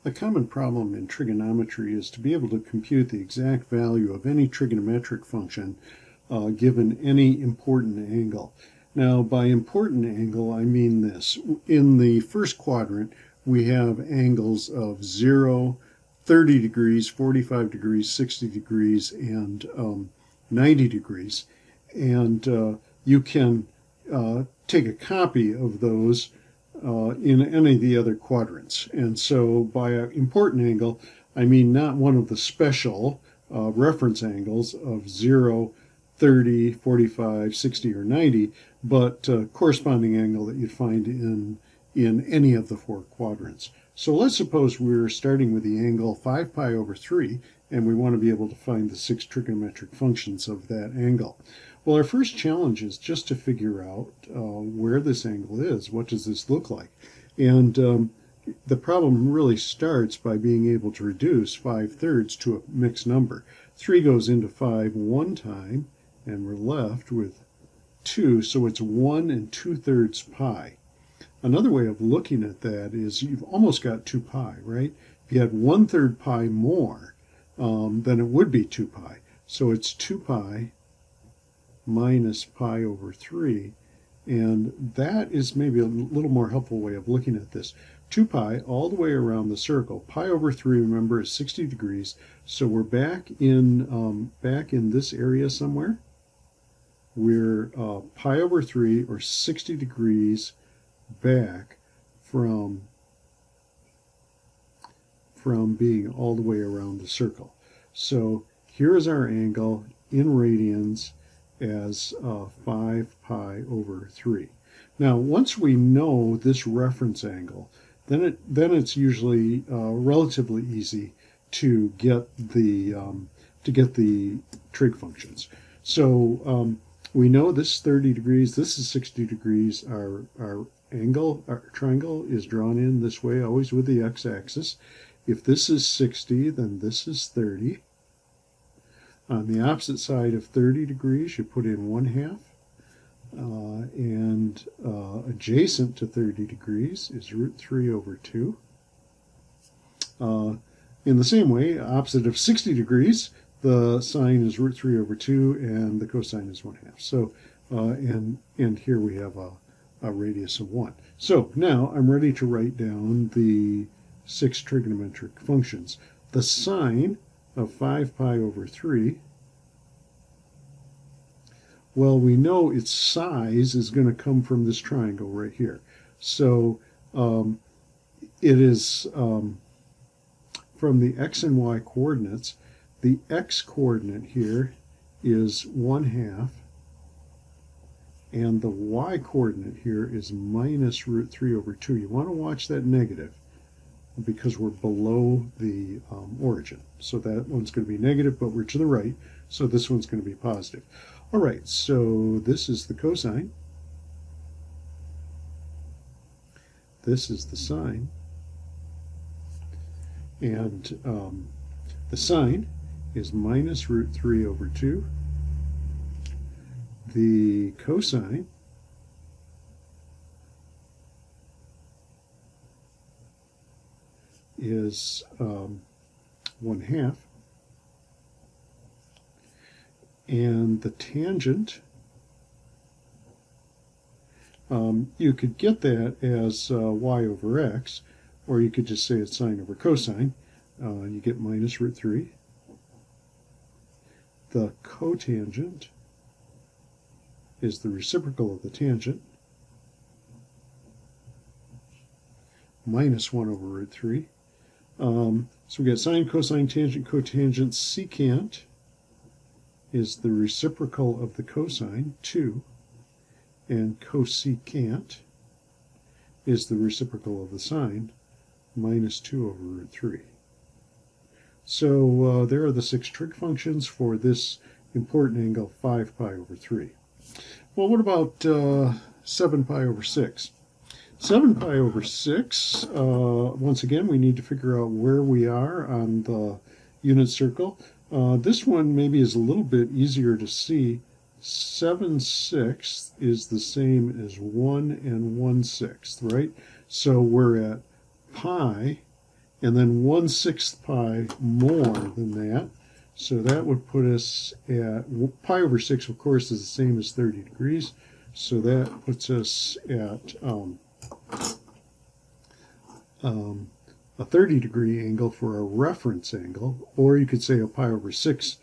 A common problem in trigonometry is to be able to compute the exact value of any trigonometric function given any important angle. Now, by important angle, I mean this. In the first quadrant, we have angles of 0, 30 degrees, 45 degrees, 60 degrees, and 90 degrees. And you can take a copy of those in any of the other quadrants. And so by an important angle, I mean not one of the special reference angles of 0, 30, 45, 60, or 90, but corresponding angle that you'd find in any of the four quadrants. So let's suppose we're starting with the angle 5 pi over 3, and we want to be able to find the 6 trigonometric functions of that angle. Well, our first challenge is just to figure out where this angle is. What does this look like? And the problem really starts by being able to reduce 5/3 to a mixed number. 3 goes into 5 one time, and we're left with 2, so it's 1 2/3 pi. Another way of looking at that is you've almost got 2 pi, right? If you had 1/3 pi more, then it would be 2 pi. So it's 2 pi minus pi over 3, and that is maybe a little more helpful way of looking at this. 2 pi all the way around the circle. Pi over 3, remember, is 60 degrees, so we're back in this area somewhere. We're pi over 3, or 60 degrees back from being all the way around the circle. So here is our angle in radians as 5 pi over 3. Now, once we know this reference angle, then it's usually relatively easy to get the trig functions. So we know this is 30 degrees, this is 60 degrees. Our triangle is drawn in this way, always with the x-axis. If this is 60, then this is 30. On the opposite side of 30 degrees, you put in 1/2. And adjacent to 30 degrees is √3 over 2. In the same way, opposite of 60 degrees, the sine is √3 over 2, and the cosine is 1/2. So, and here we have a radius of 1. So now I'm ready to write down the 6 trigonometric functions. The sine of 5 pi over 3, well, we know its size is going to come from this triangle right here. So it is from the x and y coordinates. The x coordinate here is 1/2, and the y coordinate here is minus √3 over 2. You want to watch that negative, because we're below the origin. So that one's going to be negative, but we're to the right, so this one's going to be positive. All right, so this is the cosine. This is the sine. And the sine is minus √3 over 2. The cosine is 1/2, and the tangent, you could get that as y over x, or you could just say it's sine over cosine. You get minus √3. The cotangent is the reciprocal of the tangent, minus 1 over √3. So we get sine, cosine, tangent, cotangent. Secant is the reciprocal of the cosine, 2, and cosecant is the reciprocal of the sine, minus 2 over √3. So there are the 6 trig functions for this important angle, 5 pi over 3. Well, what about 7 pi over 6? 7 pi over 6, once again, we need to figure out where we are on the unit circle. This one maybe is a little bit easier to see. 7/6 is the same as 1 1/6, right? So we're at pi, and then 1/6 pi more than that. So that would put us at, pi over 6, of course, is the same as 30 degrees. So that puts us at a 30-degree angle for a reference angle, or you could say a pi over 6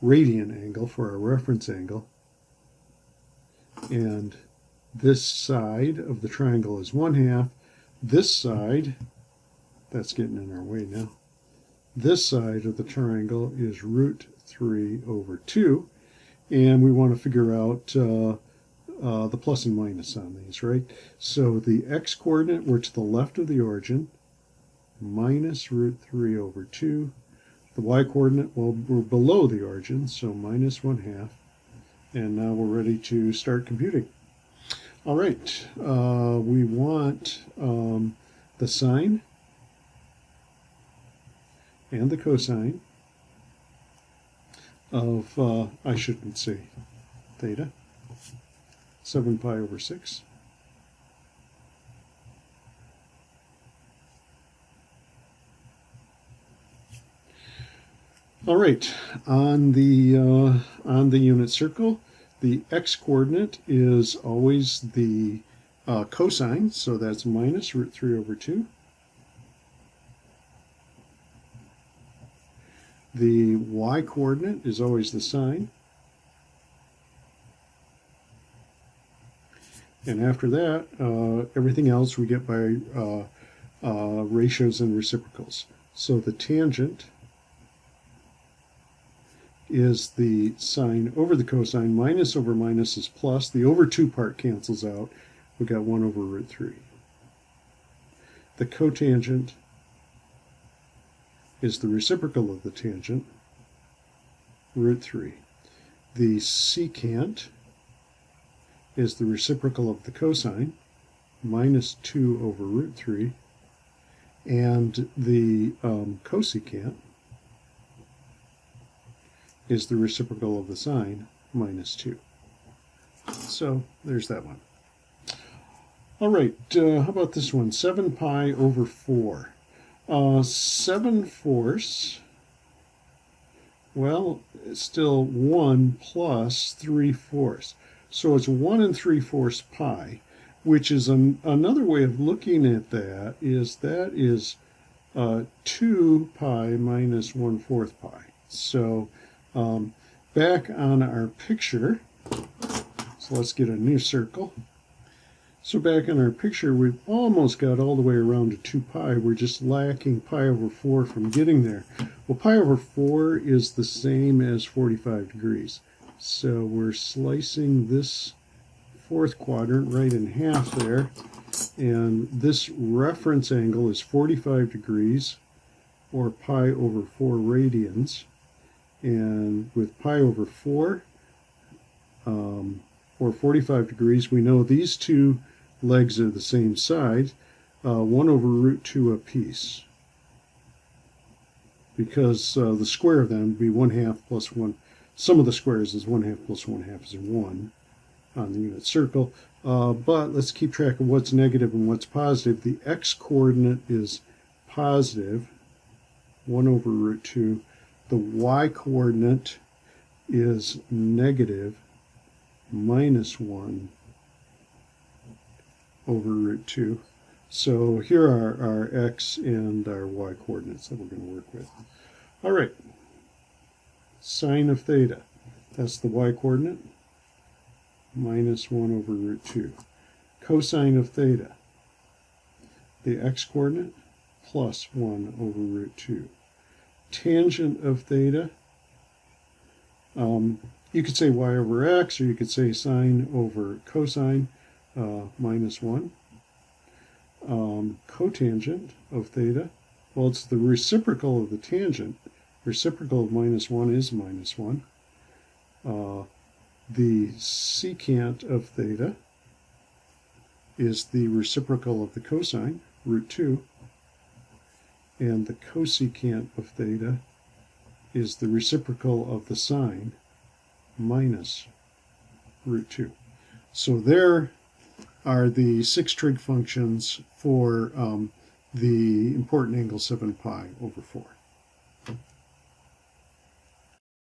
radian angle for a reference angle. And this side of the triangle is 1/2. This side, that's getting in our way now. This side of the triangle is √3/2, and we want to figure out the plus and minus on these, right? So the x-coordinate, we're to the left of the origin, minus √3/2. The y-coordinate, well, we're below the origin, so minus 1/2. And now we're ready to start computing. All right, we want the sine and the cosine of, I shouldn't say theta, 7 pi over 6. All right, on the unit circle, the x-coordinate is always the cosine, so that's minus √3/2. The y-coordinate is always the sine. And after that, everything else we get by ratios and reciprocals. So the tangent is the sine over the cosine. Minus over minus is plus. The over 2 part cancels out. We got 1 over √3. The cotangent is the reciprocal of the tangent, √3. The secant is the reciprocal of the cosine, minus 2 over √3. And the cosecant is the reciprocal of the sine, minus 2. So there's that one. All right, how about this one? 7 pi over 4. 7/4, well, it's still 1 plus 3/4. So it's 1 3/4 pi, which is another way of looking at that is 2 pi minus 1/4 pi. So back on our picture, so let's get a new circle. So back in our picture, we've almost got all the way around to 2 pi. We're just lacking pi over 4 from getting there. Well, pi over 4 is the same as 45 degrees. So we're slicing this fourth quadrant right in half there. And this reference angle is 45 degrees, or pi over 4 radians. And with pi over 4, or 45 degrees, we know these two legs are the same side, 1 over √2 apiece. Because the square of them would be 1/2 plus 1. Sum of the squares is 1/2 plus 1/2 is 1 on the unit circle. But let's keep track of what's negative and what's positive. The x-coordinate is positive, 1 over √2. The y-coordinate is negative, minus 1 over √2. So here are our x and our y coordinates that we're going to work with. All right, sine of theta, that's the y coordinate, minus 1 over √2. Cosine of theta, the x coordinate, plus 1 over √2. Tangent of theta, you could say y over x, or you could say sine over cosine, minus 1. Cotangent of theta, well, it's the reciprocal of the tangent. Reciprocal of minus 1 is minus 1. The secant of theta is the reciprocal of the cosine, √2. And the cosecant of theta is the reciprocal of the sine, minus √2. So there are the 6 trig functions for the important angle 7 pi over 4.